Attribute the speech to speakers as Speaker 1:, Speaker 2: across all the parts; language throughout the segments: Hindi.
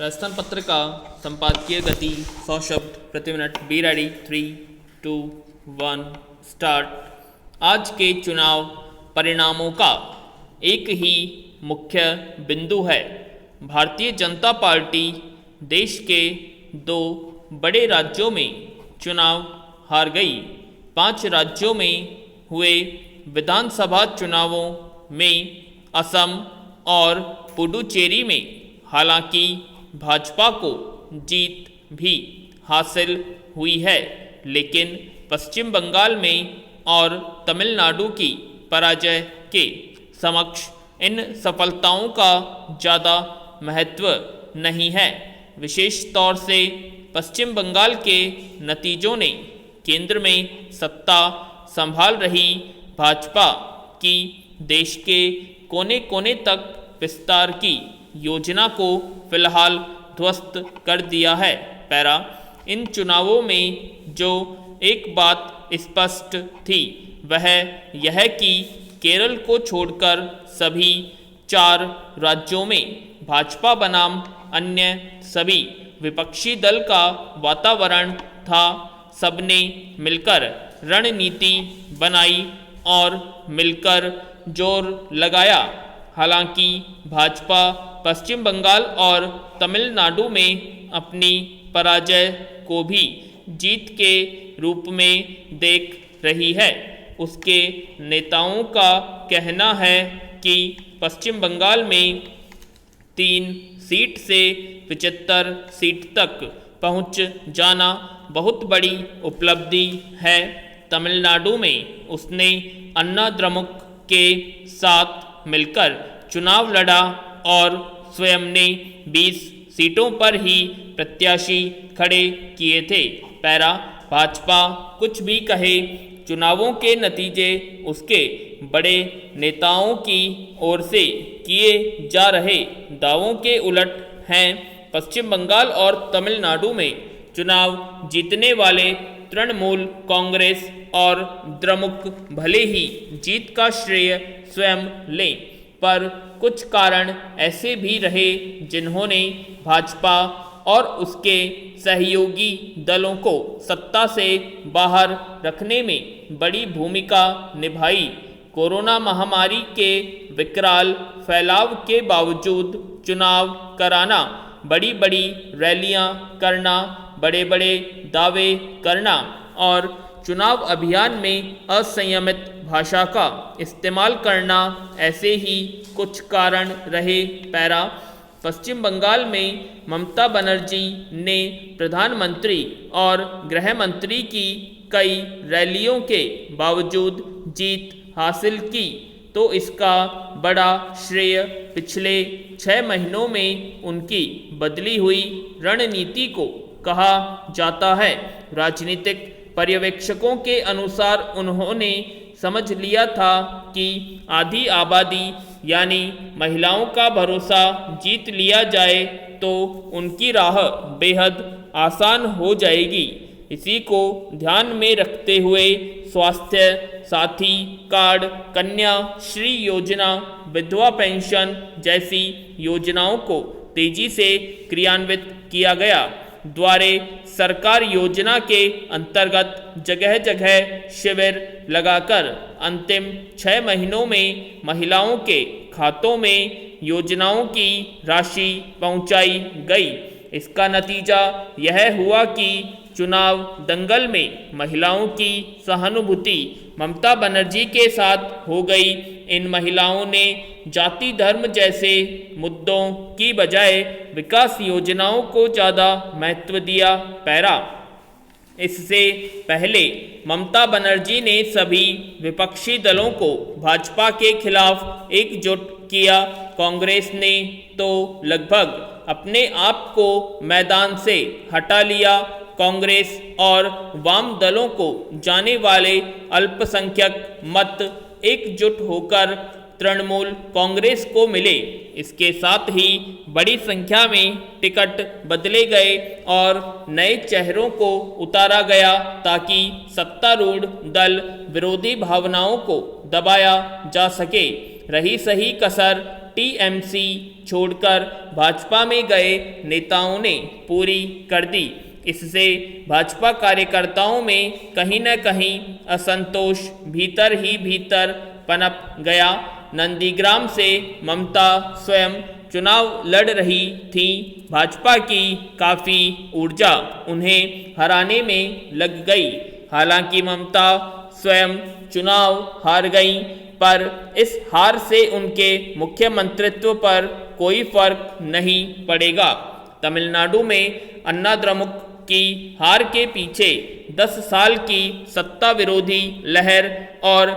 Speaker 1: राजस्थान पत्रिका संपादकीय गति 100 शब्द प्रति मिनट। Be ready. 3, 2, 1 स्टार्ट। आज के चुनाव परिणामों का एक ही मुख्य बिंदु है। भारतीय जनता पार्टी देश के 2 बड़े राज्यों में चुनाव हार गई। 5 राज्यों में हुए विधानसभा चुनावों में असम और पुडुचेरी में हालांकि भाजपा को जीत भी हासिल हुई है, लेकिन पश्चिम बंगाल में और तमिलनाडु की पराजय के समक्ष इन सफलताओं का ज़्यादा महत्व नहीं है। विशेष तौर से पश्चिम बंगाल के नतीजों ने केंद्र में सत्ता संभाल रही भाजपा की देश के कोने कोने तक विस्तार की योजना को फिलहाल ध्वस्त कर दिया है। पैरा। इन चुनावों में जो एक बात स्पष्ट थी वह यह कि केरल को छोड़कर सभी 4 राज्यों में भाजपा बनाम अन्य सभी विपक्षी दल का वातावरण था। सबने मिलकर रणनीति बनाई और मिलकर जोर लगाया। हालांकि भाजपा पश्चिम बंगाल और तमिलनाडु में अपनी पराजय को भी जीत के रूप में देख रही है। उसके नेताओं का कहना है कि पश्चिम बंगाल में 3 सीट से 75 सीट तक पहुंच जाना बहुत बड़ी उपलब्धि है। तमिलनाडु में उसने अन्ना द्रमुक के साथ मिलकर चुनाव लड़ा और स्वयं ने 20 सीटों पर ही प्रत्याशी खड़े किए थे। पैरा। भाजपा कुछ भी कहे, चुनावों के नतीजे उसके बड़े नेताओं की ओर से किए जा रहे दावों के उलट हैं। पश्चिम बंगाल और तमिलनाडु में चुनाव जीतने वाले तृणमूल कांग्रेस और द्रमुक भले ही जीत का श्रेय स्वयं लें, पर कुछ कारण ऐसे भी रहे जिन्होंने भाजपा और उसके सहयोगी दलों को सत्ता से बाहर रखने में बड़ी भूमिका निभाई। कोरोना महामारी के विकराल फैलाव के बावजूद चुनाव कराना, बड़ी बड़ी रैलियां करना, बड़े बड़े दावे करना और चुनाव अभियान में असंयमित भाषा का इस्तेमाल करना ऐसे ही कुछ कारण रहे। पैरा। पश्चिम बंगाल में ममता बनर्जी ने प्रधानमंत्री और गृह मंत्री की कई रैलियों के बावजूद जीत हासिल की, तो इसका बड़ा श्रेय पिछले 6 महीनों में उनकी बदली हुई रणनीति को कहा जाता है। राजनीतिक पर्यवेक्षकों के अनुसार उन्होंने समझ लिया था कि आधी आबादी यानी महिलाओं का भरोसा जीत लिया जाए तो उनकी राह बेहद आसान हो जाएगी। इसी को ध्यान में रखते हुए स्वास्थ्य साथी कार्ड, कन्या श्री योजना, विधवा पेंशन जैसी योजनाओं को तेजी से क्रियान्वित किया गया। द्वारे सरकार योजना के अंतर्गत जगह जगह शिविर लगाकर अंतिम 6 महीनों में महिलाओं के खातों में योजनाओं की राशि पहुंचाई गई। इसका नतीजा यह हुआ कि चुनाव दंगल में महिलाओं की सहानुभूति ममता बनर्जी के साथ हो गई। इन महिलाओं ने जाति धर्म जैसे मुद्दों की बजाय विकास योजनाओं को ज़्यादा महत्व दिया। पैरा। इससे पहले ममता बनर्जी ने सभी विपक्षी दलों को भाजपा के खिलाफ एकजुट किया। कांग्रेस ने तो लगभग अपने आप को मैदान से हटा लिया। कांग्रेस और वाम दलों को जाने वाले अल्पसंख्यक मत एकजुट होकर तृणमूल कांग्रेस को मिले। इसके साथ ही बड़ी संख्या में टिकट बदले गए और नए चेहरों को उतारा गया ताकि सत्तारूढ़ दल विरोधी भावनाओं को दबाया जा सके। रही सही कसर टीएमसी छोड़कर भाजपा में गए नेताओं ने पूरी कर दी। इससे भाजपा कार्यकर्ताओं में कहीं न कहीं असंतोष भीतर ही भीतर पनप गया। नंदीग्राम से ममता स्वयं चुनाव लड़ रही थी। भाजपा की काफ़ी ऊर्जा उन्हें हराने में लग गई। हालांकि ममता स्वयं चुनाव हार गई, पर इस हार से उनके मुख्यमंत्रित्व पर कोई फर्क नहीं पड़ेगा। तमिलनाडु में अन्ना द्रमुक की हार के पीछे 10 साल की सत्ता विरोधी लहर और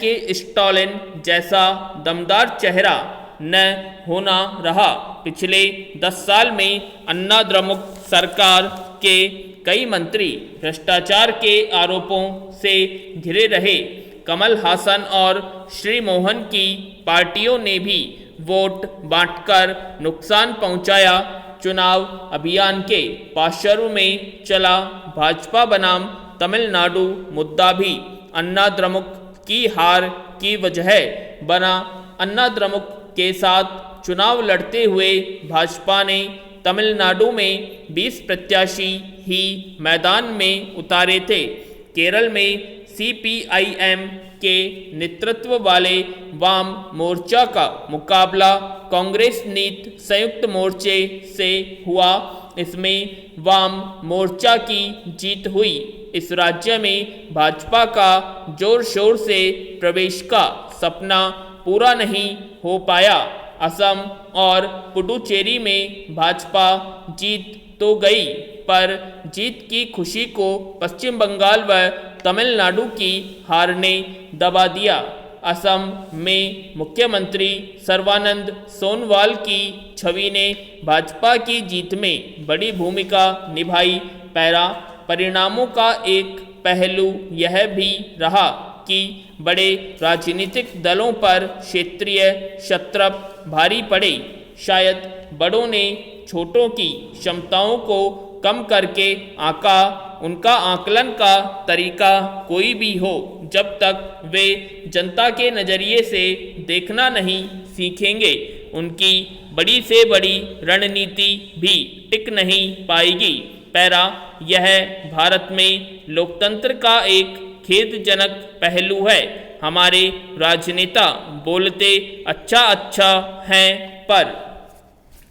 Speaker 1: के स्टालिन जैसा दमदार चेहरा न होना रहा। पिछले 10 साल में अन्ना द्रमुक सरकार के कई मंत्री भ्रष्टाचार के आरोपों से घिरे रहे। कमल हासन और श्री मोहन की पार्टियों ने भी वोट बांटकर नुकसान पहुंचाया। चुनाव अभियान के पाशरू में चला भाजपा बनाम तमिलनाडु मुद्दा भी अन्ना द्रमुक की हार की वजह बना। अन्ना द्रमुक के साथ चुनाव लड़ते हुए भाजपा ने तमिलनाडु में 20 प्रत्याशी ही मैदान में उतारे थे। केरल में सीपीआईएम के नेतृत्व वाले वाम मोर्चा का मुकाबला कांग्रेस नीत संयुक्त मोर्चे से हुआ। इसमें वाम मोर्चा की जीत हुई। इस राज्य में भाजपा का जोर शोर से प्रवेश का सपना पूरा नहीं हो पाया। असम और पुडुचेरी में भाजपा जीत तो गई, पर जीत की खुशी को पश्चिम बंगाल व तमिलनाडु की हार ने दबा दिया। असम में मुख्यमंत्री सर्बानंद सोनोवाल की छवि ने भाजपा की जीत में बड़ी भूमिका निभाई। पैरा परिणामों का एक पहलू यह भी रहा कि बड़े राजनीतिक दलों पर क्षेत्रीय शत्रप भारी पड़े। शायद बड़ों ने छोटों की क्षमताओं को कम करके आंका। उनका आकलन का तरीका कोई भी हो, जब तक वे जनता के नज़रिए से देखना नहीं सीखेंगे, उनकी बड़ी से बड़ी रणनीति भी टिक नहीं पाएगी। पैरा यह भारत में लोकतंत्र का एक खेदजनक पहलू है। हमारे राजनेता बोलते अच्छा अच्छा हैं, पर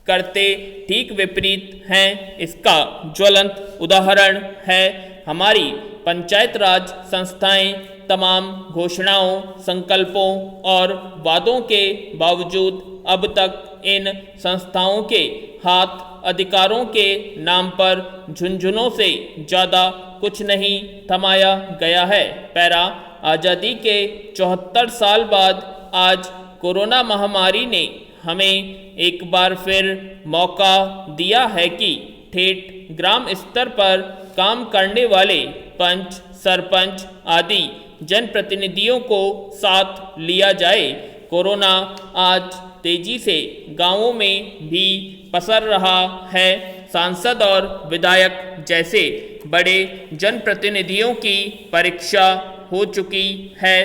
Speaker 1: करते ठीक विपरीत हैं। इसका ज्वलंत उदाहरण है हमारी पंचायत राज संस्थाएं। तमाम घोषणाओं, संकल्पों और वादों के बावजूद अब तक इन संस्थाओं के हाथ अधिकारों के नाम पर झुनझुनों से ज़्यादा कुछ नहीं थमाया गया है। पैरा आज़ादी के 74 साल बाद आज कोरोना महामारी ने हमें एक बार फिर मौका दिया है कि ठेठ ग्राम स्तर पर काम करने वाले पंच, सरपंच आदि जनप्रतिनिधियों को साथ लिया जाए। कोरोना आज तेजी से गांवों में भी पसर रहा है। सांसद और विधायक जैसे बड़े जनप्रतिनिधियों की परीक्षा हो चुकी है।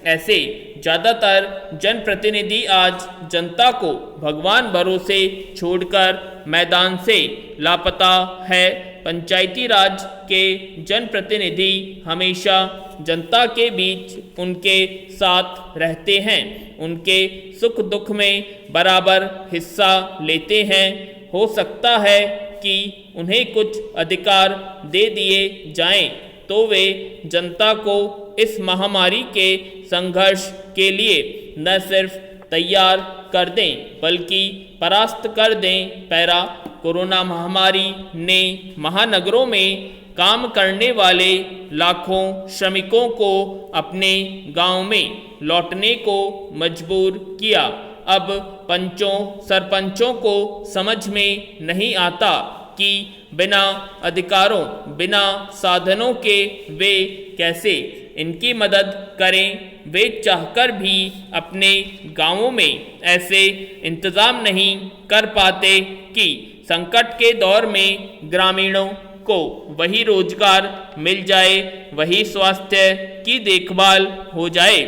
Speaker 1: ऐसे ज़्यादातर जनप्रतिनिधि आज जनता को भगवान भरोसे छोड़कर मैदान से लापता है। पंचायती राज के जनप्रतिनिधि हमेशा जनता के बीच उनके साथ रहते हैं, उनके सुख दुख में बराबर हिस्सा लेते हैं। हो सकता है कि उन्हें कुछ अधिकार दे दिए जाएं, तो वे जनता को इस महामारी के संघर्ष के लिए न सिर्फ तैयार कर दें, बल्कि परास्त कर दें। पैरा कोरोना महामारी ने महानगरों में काम करने वाले लाखों श्रमिकों को अपने गांव में लौटने को मजबूर किया। अब पंचों, सरपंचों को समझ में नहीं आता कि बिना अधिकारों, बिना साधनों के वे कैसे इनकी मदद करें। वे चाहकर भी अपने गांवों में ऐसे इंतज़ाम नहीं कर पाते कि संकट के दौर में ग्रामीणों को वही रोजगार मिल जाए, वही स्वास्थ्य की देखभाल हो जाए।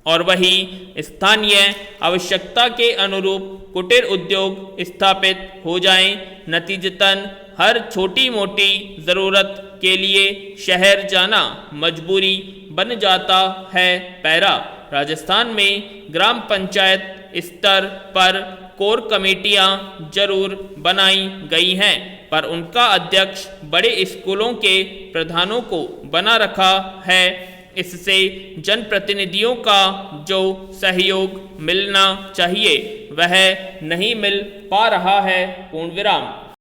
Speaker 1: और वही स्थानीय आवश्यकता के अनुरूप कुटीर उद्योग स्थापित हो जाएं। नतीजतन हर छोटी मोटी ज़रूरत के लिए शहर जाना मजबूरी बन जाता है। पैरा, राजस्थान में ग्राम पंचायत स्तर पर कोर कमेटियां जरूर बनाई गई हैं, पर उनका अध्यक्ष बड़े स्कूलों के प्रधानों को बना रखा है। इससे जनप्रतिनिधियों का जो सहयोग मिलना चाहिए वह नहीं मिल पा रहा है। पूर्ण विराम।